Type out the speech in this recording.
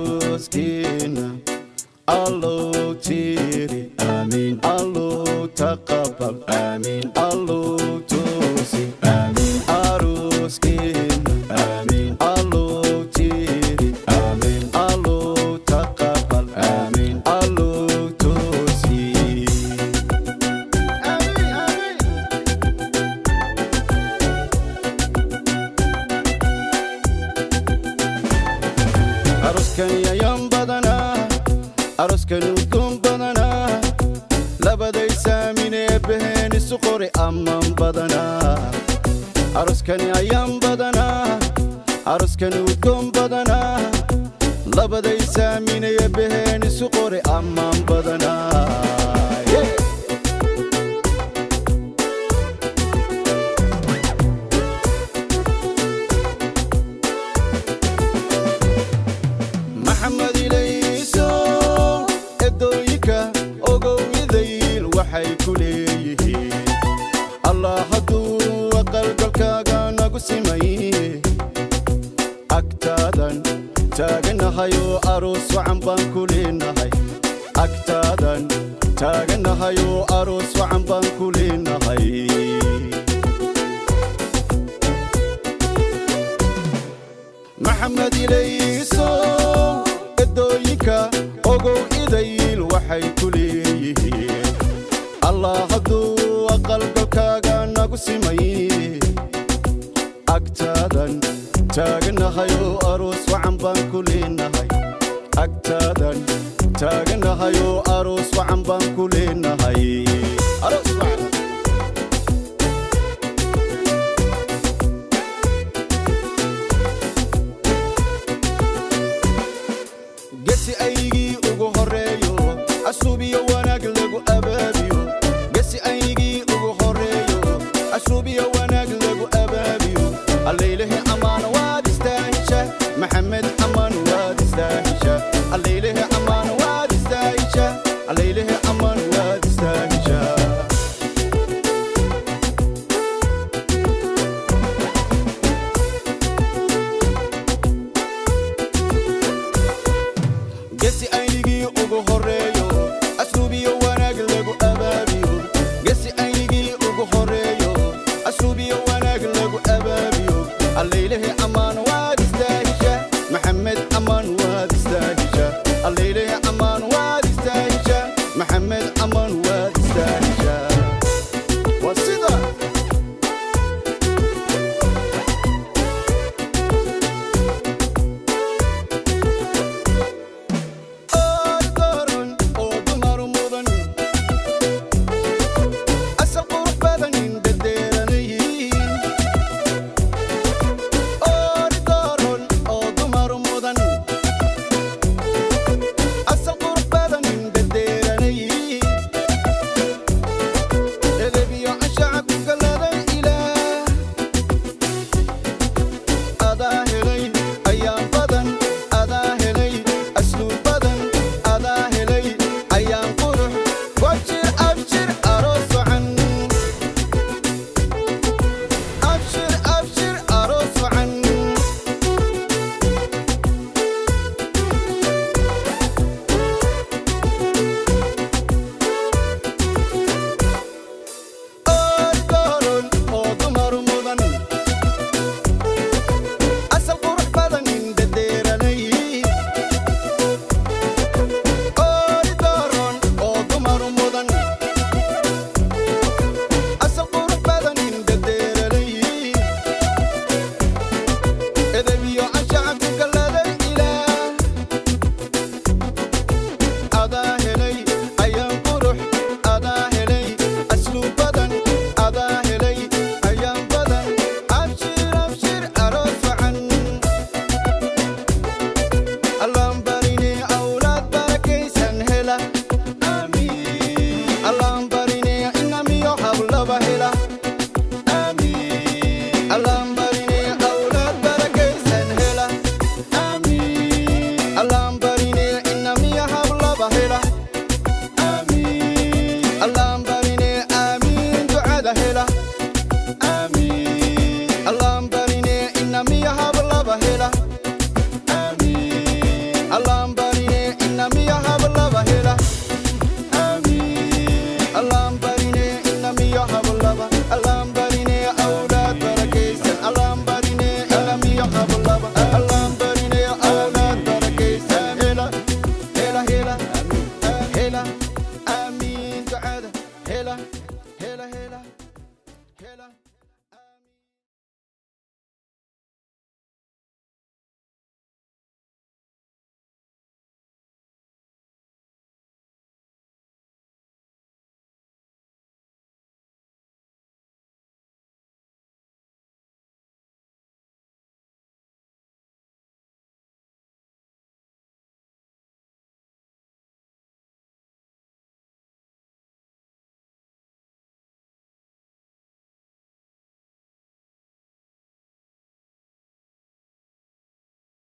عروسكينا الله تيري آمين الله تقبل آمين الله توسي آمين عروسكينا آمين الله تيري آمين الله تقبل آمين الله توسي آمين آمين عروسكني يا يوم بدنا عروسكن ودكم بدنا لبدي سامين بهن السقور أمام بدنا عروسكن أيام بدنا عروسكن ودكم بدنا لبدي سامين بهن السقور أمام بدنا محمد ليسو waxay ku leeyihiin allah hadduu qalgalkaaga nagu simay agtaadan taaganahayo aroos wacan baan ku leenahay agtaadan taaganahayo aroos wacan baan ku leenahay maxamed ilayso edooyinka ogow idayl waxay ku leeyihiin الله هدو قلبكاغا nagu simay agtaadan taaganahayo aroos wacan baan ku leenahay agtaadan taaganahayo aroos wacan baan ku leenahay aroos wacan gesi aygii ugu horeeyo asubiyo wanaag lagu abaabiyo أشوبي وناق لقو أبابيو الليلة